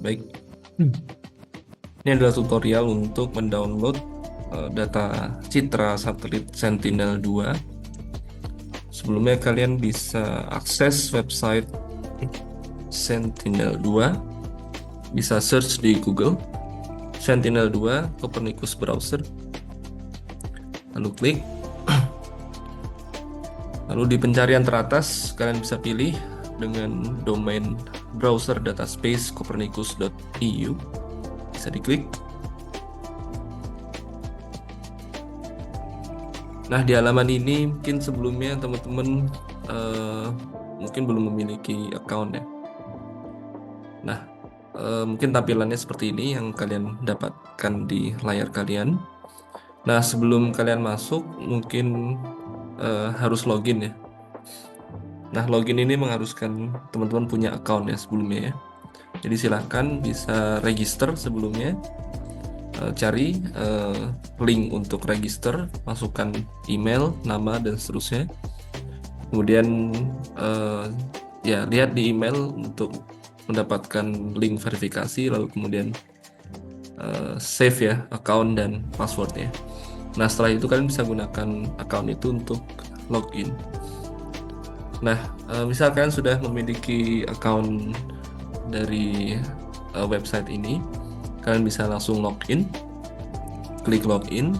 Baik, ini adalah tutorial untuk mendownload data citra satelit Sentinel-2. Sebelumnya kalian bisa akses website Sentinel-2, bisa search di Google Sentinel-2 Copernicus Browser, lalu klik. Lalu di pencarian teratas kalian bisa pilih dengan domain browser dataspace copernicus.eu, bisa diklik. Nah, di halaman ini mungkin sebelumnya teman-teman mungkin belum memiliki account ya. Nah, mungkin tampilannya seperti ini yang kalian dapatkan di layar kalian. Nah, sebelum kalian masuk mungkin harus login ya. Nah, login ini mengharuskan teman-teman punya account ya sebelumnya ya. Jadi silahkan bisa register sebelumnya. Cari link untuk register, masukkan email, nama, dan seterusnya. Kemudian ya lihat di email untuk mendapatkan link verifikasi, lalu kemudian save ya account dan passwordnya. Nah, setelah itu kalian bisa gunakan account itu untuk login. Nah, misal kalian sudah memiliki account dari website ini, kalian bisa langsung login, klik login.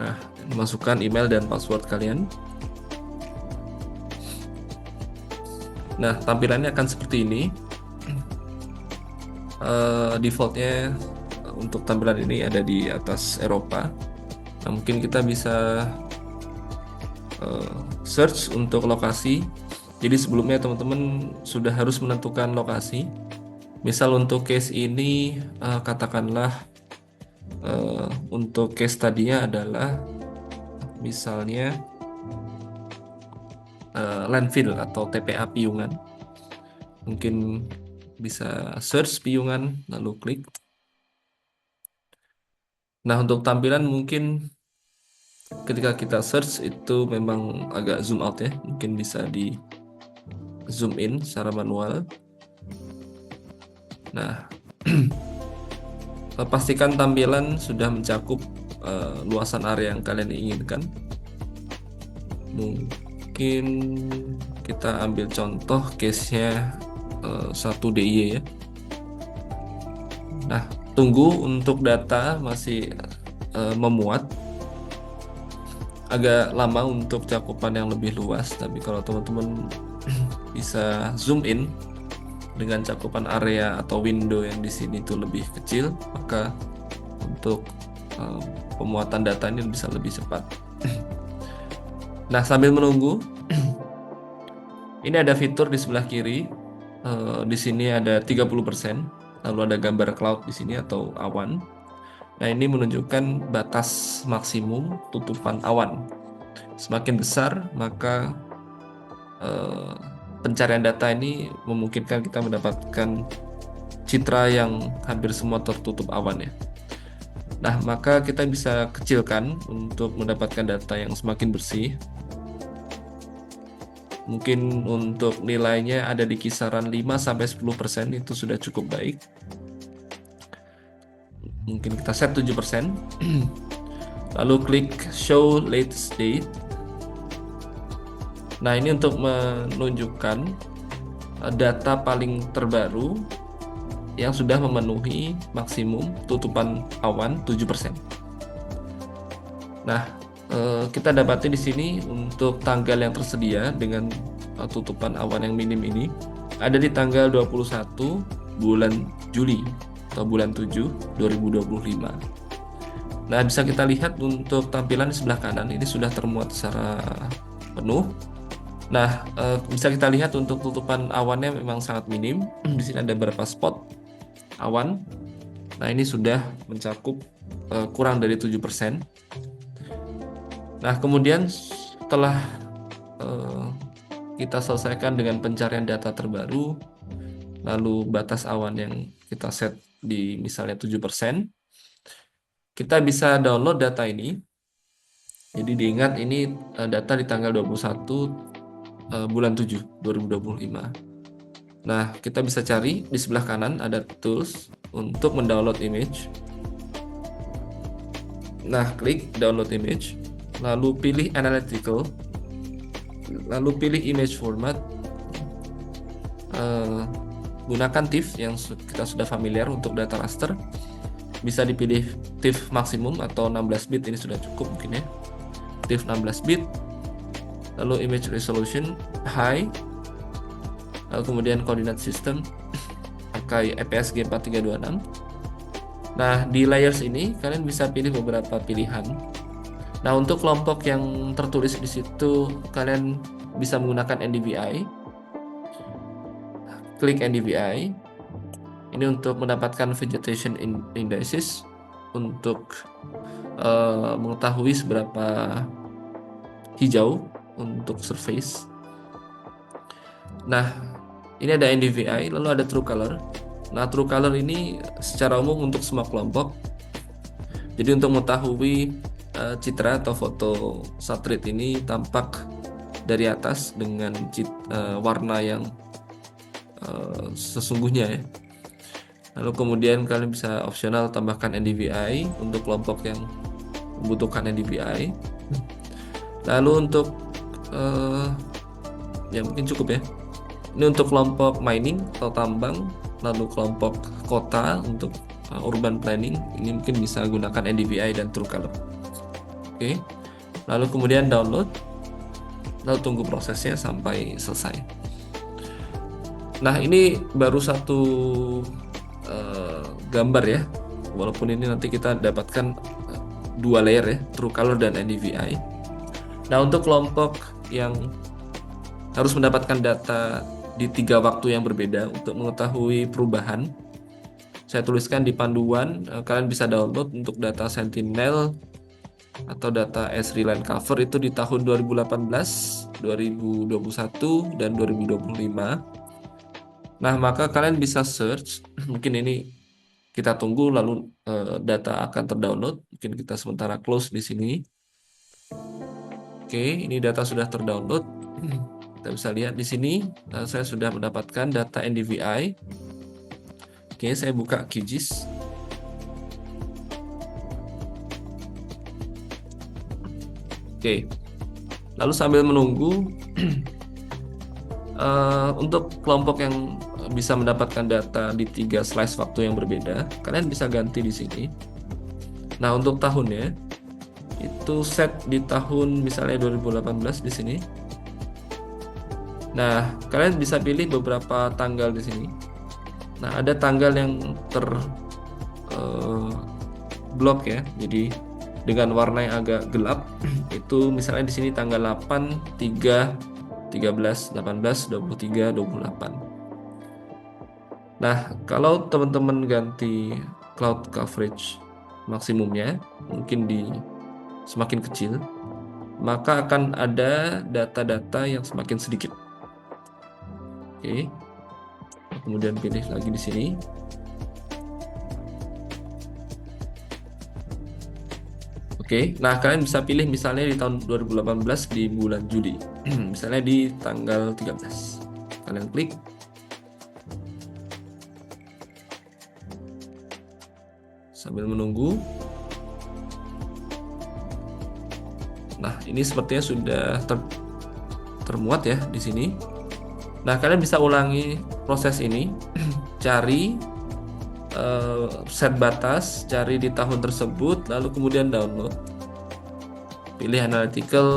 Nah, masukkan email dan password kalian. Nah, tampilannya akan seperti ini. Defaultnya untuk tampilan ini ada di atas Eropa. Nah, mungkin kita bisa search untuk lokasi. Jadi sebelumnya teman-teman sudah harus menentukan lokasi. Misal untuk case ini katakanlah untuk case tadinya adalah misalnya landfill atau TPA Piungan. Mungkin bisa search Piungan lalu klik. Nah, untuk tampilan mungkin ketika kita search itu memang agak zoom out ya. Mungkin bisa di zoom in secara manual. Nah, pastikan tampilan sudah mencakup luasan area yang kalian inginkan. Mungkin kita ambil contoh case-nya 1 DIY ya. Nah, tunggu untuk data masih memuat. Agak lama untuk cakupan yang lebih luas, tapi kalau teman-teman bisa zoom in dengan cakupan area atau window yang di sini itu lebih kecil, maka untuk pemuatan data ini bisa lebih cepat. Nah, sambil menunggu, ini ada fitur di sebelah kiri. Di sini ada 30%, lalu ada gambar cloud di sini atau awan. Nah, ini menunjukkan batas maksimum tutupan awan. Semakin besar, maka pencarian data ini memungkinkan kita mendapatkan citra yang hampir semua tertutup awan ya. Nah, maka kita bisa kecilkan untuk mendapatkan data yang semakin bersih. Mungkin untuk nilainya ada di kisaran 5-10%, itu sudah cukup baik. Mungkin kita set 7%. Lalu klik show latest date. Nah, ini untuk menunjukkan data paling terbaru yang sudah memenuhi maksimum tutupan awan 7%. Nah, kita dapati di sini untuk tanggal yang tersedia dengan tutupan awan yang minim ini ada di tanggal 21 bulan Juli atau bulan 7 2025. Nah, bisa kita lihat untuk tampilan di sebelah kanan ini sudah termuat secara penuh. Nah, bisa kita lihat untuk tutupan awannya memang sangat minim. Di sini ada beberapa spot awan. Nah, ini sudah mencakup kurang dari 7%. Nah, kemudian setelah kita selesaikan dengan pencarian data terbaru, lalu batas awan yang kita set di misalnya 7%, kita bisa download data ini. Jadi diingat ini data di tanggal 21 bulan 7 2025. Nah, kita bisa cari di sebelah kanan ada tools untuk mendownload image. Nah, klik download image, lalu pilih analytical, lalu pilih image format. Gunakan TIFF yang kita sudah familiar untuk data raster. Bisa dipilih TIFF maksimum atau 16 bit, ini sudah cukup mungkin ya. TIFF 16 bit, lalu image resolution high, lalu kemudian coordinate system pakai APS-G 4326. Nah, di layers ini kalian bisa pilih beberapa pilihan. Nah, untuk kelompok yang tertulis di situ kalian bisa menggunakan NDVI. Klik NDVI. Ini untuk mendapatkan vegetation indices untuk mengetahui seberapa hijau untuk surface. Nah, ini ada NDVI, lalu ada True Color. Nah, True Color ini secara umum untuk semua kelompok. Jadi untuk mengetahui citra atau foto satelit ini tampak dari atas dengan warna yang sesungguhnya ya. Lalu kemudian kalian bisa opsional tambahkan NDVI untuk kelompok yang membutuhkan NDVI. Lalu untuk ya mungkin cukup ya. Ini untuk kelompok mining atau tambang, lalu kelompok kota untuk urban planning, ini mungkin bisa gunakan NDVI dan True Color. Oke. Lalu kemudian download, lalu tunggu prosesnya sampai selesai. Nah, ini baru satu gambar ya, walaupun ini nanti kita dapatkan dua layer ya, True Color dan NDVI. Nah, untuk kelompok yang harus mendapatkan data di 3 waktu yang berbeda untuk mengetahui perubahan, saya tuliskan di panduan, kalian bisa download untuk data Sentinel atau data Esri Land Cover itu di tahun 2018, 2021, dan 2025. Nah, maka kalian bisa search, mungkin ini kita tunggu lalu data akan terdownload. Mungkin kita sementara close di sini. Oke, ini data sudah terdownload. Kita bisa lihat di sini saya sudah mendapatkan data NDVI. Oke, saya buka QGIS. Oke, lalu sambil menunggu untuk kelompok yang bisa mendapatkan data di 3 slice waktu yang berbeda, kalian bisa ganti di sini. Nah, untuk tahunnya itu set di tahun misalnya 2018 di sini. Nah, kalian bisa pilih beberapa tanggal di sini. Nah, ada tanggal yang blok ya. Jadi dengan warna yang agak gelap itu misalnya di sini tanggal 8, 3, 13, 18, 23, 28. Nah, kalau teman-teman ganti cloud coverage maksimumnya mungkin di semakin kecil, maka akan ada data-data yang semakin sedikit. Oke. Kemudian pilih lagi di sini. Oke, nah kalian bisa pilih misalnya di tahun 2018 di bulan Juli. Misalnya di tanggal 13. Kalian klik. Sambil menunggu. Nah, ini sepertinya sudah termuat ya di sini. Nah, kalian bisa ulangi proses ini. Cari set batas, cari di tahun tersebut, lalu kemudian download. Pilih analytical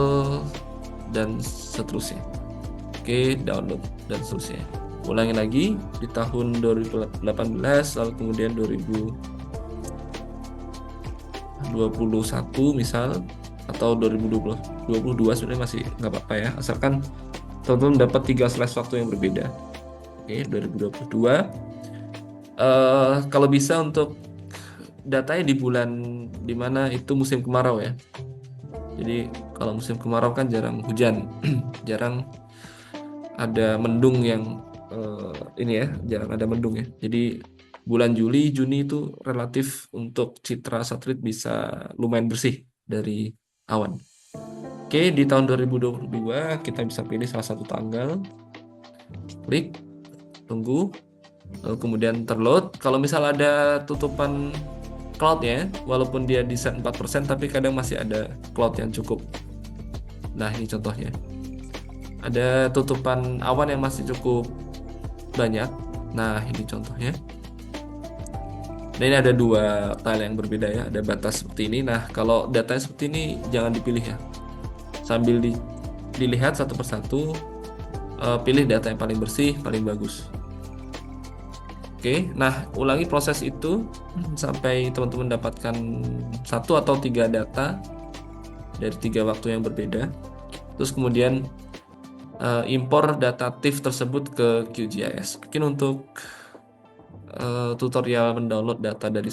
dan seterusnya. Oke, download dan seterusnya. Ulangi lagi di tahun 2018, lalu kemudian 2021 misal, atau 2022 sebenarnya masih nggak apa-apa ya, asalkan teman-teman dapat 3 slice waktu yang berbeda. Oke, 2022. Kalau bisa untuk datanya di bulan dimana itu musim kemarau ya. Jadi kalau musim kemarau kan jarang hujan, jarang ada mendung yang ini ya, jarang ada mendung ya. Jadi bulan Juli, Juni itu relatif untuk citra satelit bisa lumayan bersih dari awan. Oke, di tahun 2022 kita bisa pilih salah satu tanggal, klik. tunggu, lalu kemudian terload. Kalau misal ada tutupan cloud-nya, walaupun dia di set 4%, tapi kadang masih ada cloud yang cukup. Nah, ini contohnya. Ada tutupan awan yang masih cukup banyak. Nah, ini contohnya. Nah, ini ada dua tile yang berbeda ya, ada batas seperti ini. Nah, kalau datanya seperti ini jangan dipilih ya. Sambil dilihat satu persatu, pilih data yang paling bersih, paling bagus. Oke, nah ulangi proses itu sampai teman-teman dapatkan 1 atau 3 data dari 3 waktu yang berbeda. Terus kemudian impor data TIFF tersebut ke QGIS. Mungkin untuk tutorial mendownload data dari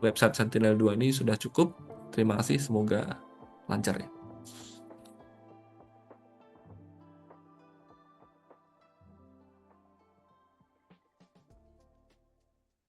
website Sentinel-2 ini sudah cukup. Terima kasih, semoga lancar ya.